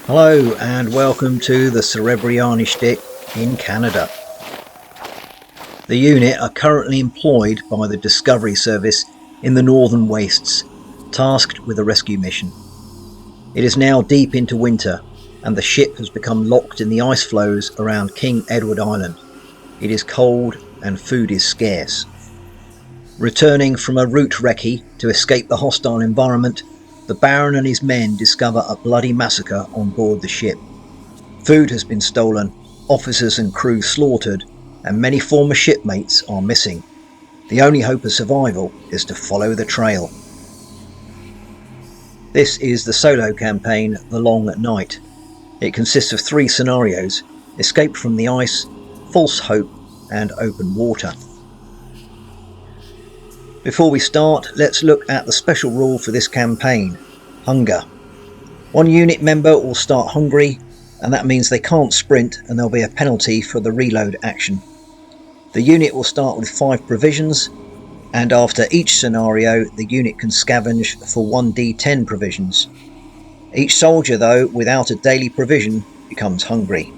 Hello and welcome to the Serebryanyy Shtyk in Canada. The unit are currently employed by the Discovery Service in the Northern Wastes, tasked with a rescue mission. It is now deep into winter and the ship has become locked in the ice floes around King Edward Island. It is cold and food is scarce. Returning from a route recce to escape the hostile environment, the Baron and his men discover a bloody massacre on board the ship. Food has been stolen, officers and crew slaughtered, and many former shipmates are missing. The only hope of survival is to follow the trail. This is the solo campaign, The Long Night. It consists of 3 scenarios: escape from the ice, false hope, and open water. Before we start, let's look at the special rule for this campaign: hunger. One unit member will start hungry, and that means they can't sprint and there'll be a penalty for the reload action. The unit will start with 5 provisions, and after each scenario the unit can scavenge for 1d10 provisions. Each soldier, though, without a daily provision becomes hungry.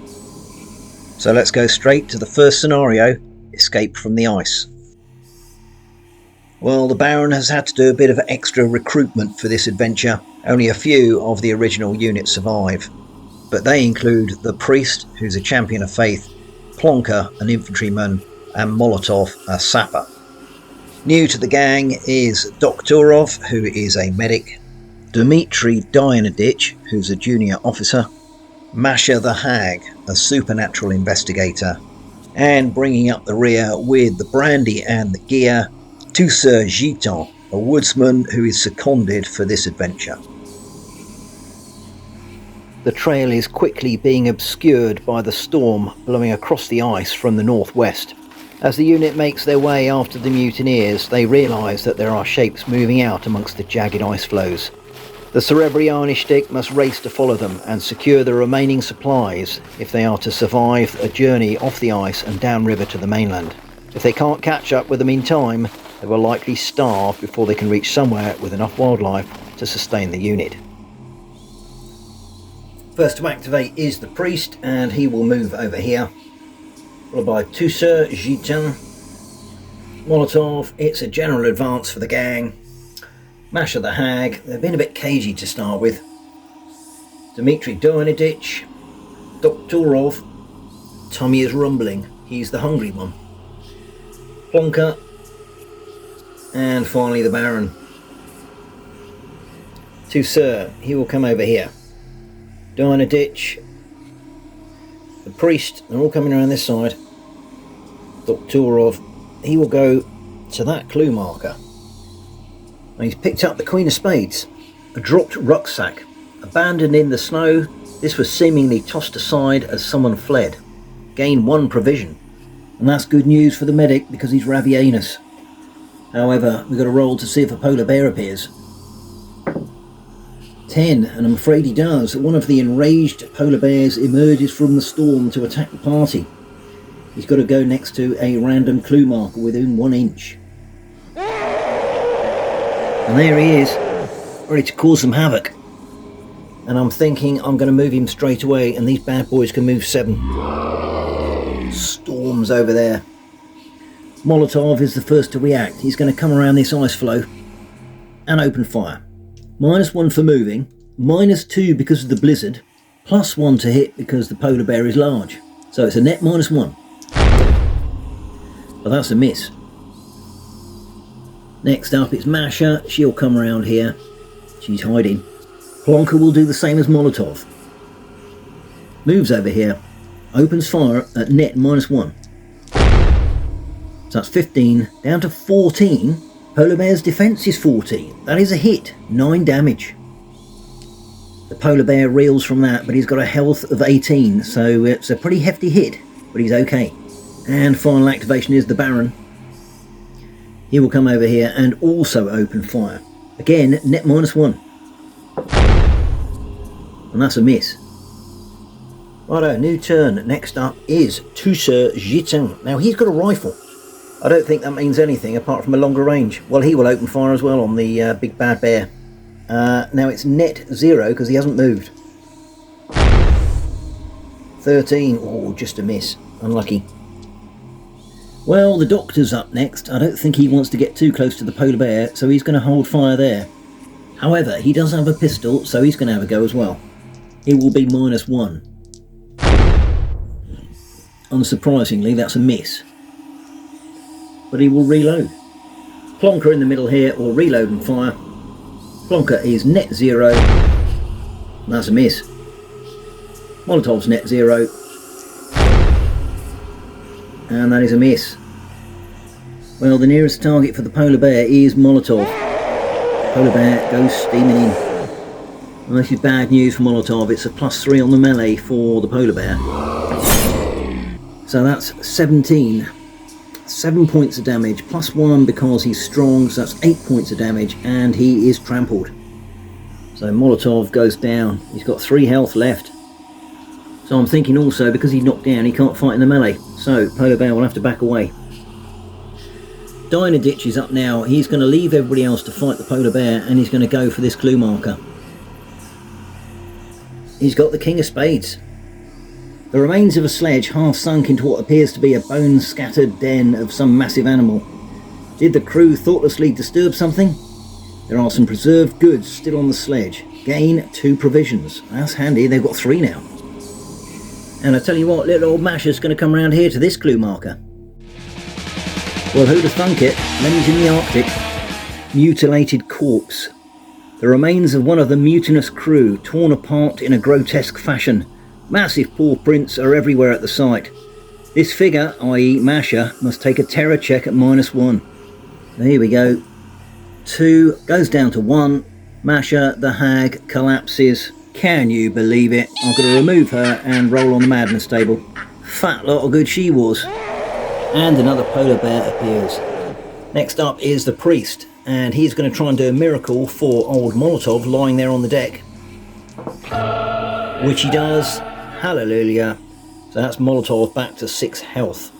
So let's go straight to the first scenario: escape from the ice. Well, the Baron has had to do a bit of extra recruitment for this adventure. Only a few of the original units survive, but they include the Priest, who's a champion of faith, Plonker, an infantryman, and Molotov, a sapper. New to the gang is Doktorov, who is a medic, Dmitry Dianadich, who's a junior officer, Masha the Hag, a supernatural investigator, and bringing up the rear with the brandy and the gear, Igor Jerkov, a woodsman who is seconded for this adventure. The trail is quickly being obscured by the storm blowing across the ice from the northwest. As the unit makes their way after the mutineers, they realise that there are shapes moving out amongst the jagged ice floes. The Serebryanyy Shtyk must race to follow them and secure the remaining supplies if they are to survive a journey off the ice and downriver to the mainland. If they can't catch up with them in time, they will likely starve before they can reach somewhere with enough wildlife to sustain the unit. First to activate is the Priest, and he will move over here, followed by Igor Jerkov, Molotov. It's a general advance for the gang. Masha the Hag, they've been a bit cagey to start with. Dmitry Dianadich, Doktorov, tummy is rumbling, he's the hungry one. Plonker, and finally the Baron. Igor, he will come over here. Dianadich, the Priest, they're all coming around this side. Doktorov, he will go to that clue marker. And he's picked up the Queen of Spades, a dropped rucksack, abandoned in the snow. This was seemingly tossed aside as someone fled. Gain 1 provision, and that's good news for the medic because he's ravianus. However, we've got to roll to see if a polar bear appears. 10, and I'm afraid he does. One of the enraged polar bears emerges from the storm to attack the party. He's got to go next to a random clue marker within 1 inch. And there he is, ready to cause some havoc. And I'm thinking I'm going to move him straight away, and these bad boys can move 7. Storms over there. Molotov is the first to react. He's going to come around this ice floe and open fire. -1 for moving, -2 because of the blizzard, +1 to hit because the polar bear is large. So it's a net -1. But that's a miss. Next up it's Masha. She'll come around here. She's hiding. Plonker will do the same as Molotov. Moves over here. Opens fire at net -1. So that's 15, down to 14. Polar bear's defense is 14. That is a hit, 9 damage. The polar bear reels from that, but he's got a health of 18, so it's a pretty hefty hit, but he's okay. And final activation is the Baron. He will come over here and also open fire. Again, net -1. And that's a miss. Righto, new turn. Next up is Igor Jerkov. Now he's got a rifle. I don't think that means anything apart from a longer range. Well, he will open fire as well on the big bad bear. Now it's net 0 because he hasn't moved. 13. Oh, just a miss. Unlucky. Well, the doctor's up next. I don't think he wants to get too close to the polar bear, so he's going to hold fire there. However, he does have a pistol, so he's going to have a go as well. It will be -1. Unsurprisingly, that's a miss. But he will reload. Plonker in the middle here, or reload and fire. Plonker is net 0. That's a miss. Molotov's net 0. And that is a miss. Well, the nearest target for the polar bear is Molotov. Polar bear goes steaming in. Well, this is bad news for Molotov. It's a +3 on the melee for the polar bear. So that's 17. 7 points of damage, +1 because he's strong, so that's 8 points of damage, and he is trampled. So Molotov goes down. He's got 3 health left. So I'm thinking also, because he's knocked down, he can't fight in the melee. So polar bear will have to back away. Dynaditch is up now. He's going to leave everybody else to fight the polar bear, and he's going to go for this clue marker. He's got the King of Spades. The remains of a sledge half sunk into what appears to be a bone-scattered den of some massive animal. Did the crew thoughtlessly disturb something? There are some preserved goods still on the sledge. Gain 2 provisions. That's handy, they've got 3 now. And I tell you what, little old Masher's going to come round here to this clue marker. Well, who'd have thunk it? Lemons in the Arctic. Mutilated corpse. The remains of one of the mutinous crew, torn apart in a grotesque fashion. Massive paw prints are everywhere at the site. This figure, i.e. Masher, must take a terror check at -1. There we go. 2 goes down to 1. Masher, the hag, collapses. Can you believe it? I've got to remove her and roll on the madness table. Fat lot of good she was. And another polar bear appears. Next up is the priest, and he's going to try and do a miracle for old Molotov lying there on the deck. Which he does. Hallelujah. So that's Molotov back to 6 health.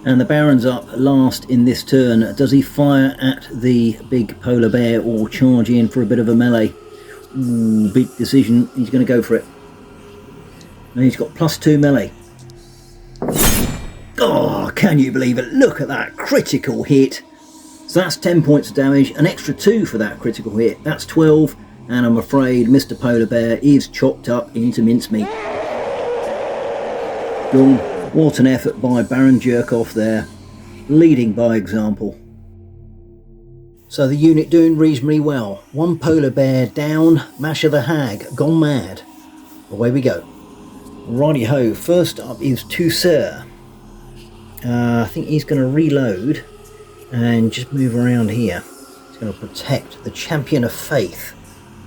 And the Baron's up last in this turn. Does he fire at the big polar bear or charge in for a bit of a melee? Ooh, big decision. He's going to go for it. And he's got +2 melee. Oh, can you believe it? Look at that critical hit. So that's 10 points of damage. An extra 2 for that critical hit. That's 12. And I'm afraid Mr. Polar Bear is chopped up into mincemeat. Done. What an effort by Baron Jerkov there, leading by example. So the unit doing reasonably well. 1 polar bear down, Masher the hag gone mad. Away we go. Righty ho, first up is Toussaint. I think he's going to reload and just move around here. He's going to protect the champion of faith.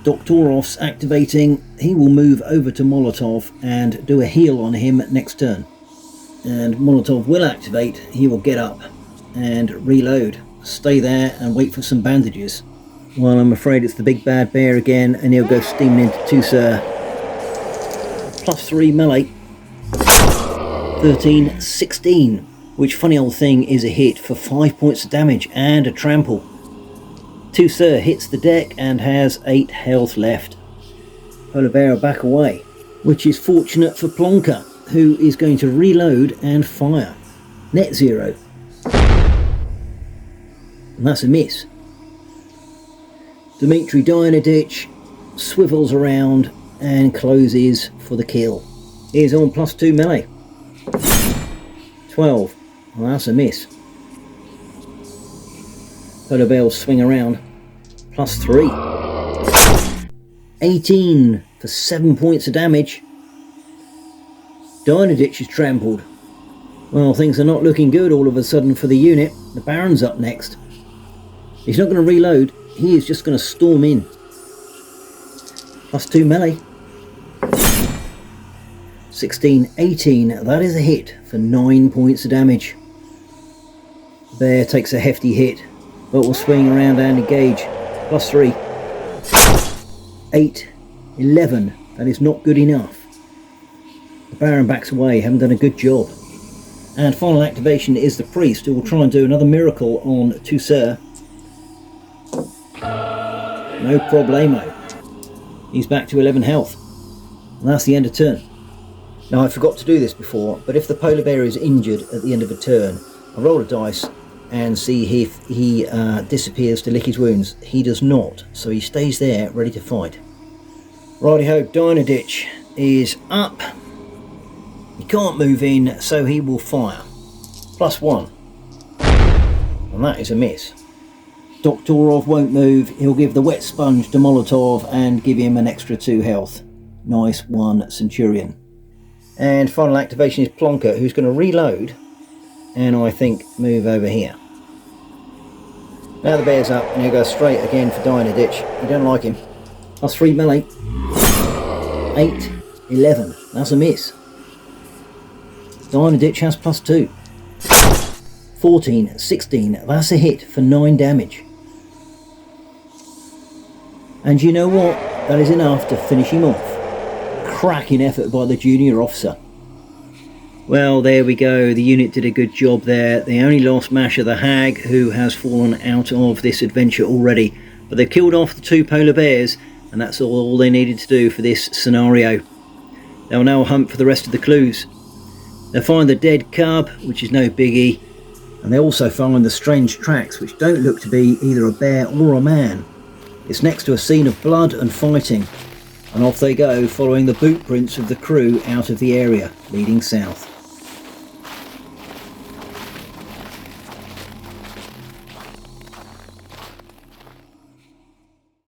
Doktorov's activating. He will move over to Molotov and do a heal on him next turn. And Molotov will activate. He will get up and reload. Stay there and wait for some bandages. Well, I'm afraid it's the big bad bear again, and he'll go steaming into Toussaint. +3 melee. 13, 16. Which, funny old thing, is a hit for 5 points of damage and a trample. Toussaint hits the deck and has 8 health left. Polar bear will back away, which is fortunate for Plonker, who is going to reload and fire. Net 0. And that's a miss. Dmitry Dynaditch swivels around and closes for the kill. He is on +2 melee. 12. Well, that's a miss. Polar bear will swing around. +3. 18 for 7 points of damage. Dynaditch is trampled. Well, things are not looking good all of a sudden for the unit. The Baron's up next. He's not going to reload. He is just going to storm in. +2 melee. 16, 18. That is a hit for 9 points of damage. Bear takes a hefty hit, but will swing around and engage. +3. 8, 11. That is not good enough. The Baron backs away, haven't done a good job. And final activation is the priest, who will try and do another miracle on Toussaint. No problemo. He's back to 11 health. And that's the end of turn. Now I forgot to do this before, but if the polar bear is injured at the end of a turn, I roll a dice and see if he disappears to lick his wounds. He does not, so he stays there ready to fight. Righty-ho, Dino Ditch is up. He can't move in, so he will fire. +1. And that is a miss. Doktorov won't move. He'll give the wet sponge to Molotov and give him an extra 2 health. Nice one, Centurion. And final activation is Plonker, who's going to reload and I think move over here. Now the bear's up and he'll go straight again for Dino Ditch. You don't like him. +3 melee. 8, 11. That's a miss. Dino Ditch has +2. 14, 16. That's a hit for 9 damage. And you know what? That is enough to finish him off. Cracking effort by the junior officer. Well, there we go. The unit did a good job there. They only lost Masha the Hag, who has fallen out of this adventure already. But they've killed off the 2 polar bears, and that's all they needed to do for this scenario. They'll now hunt for the rest of the clues. They'll find the dead cub, which is no biggie, and they'll also find the strange tracks, which don't look to be either a bear or a man. It's next to a scene of blood and fighting, and off they go, following the boot prints of the crew out of the area, leading south.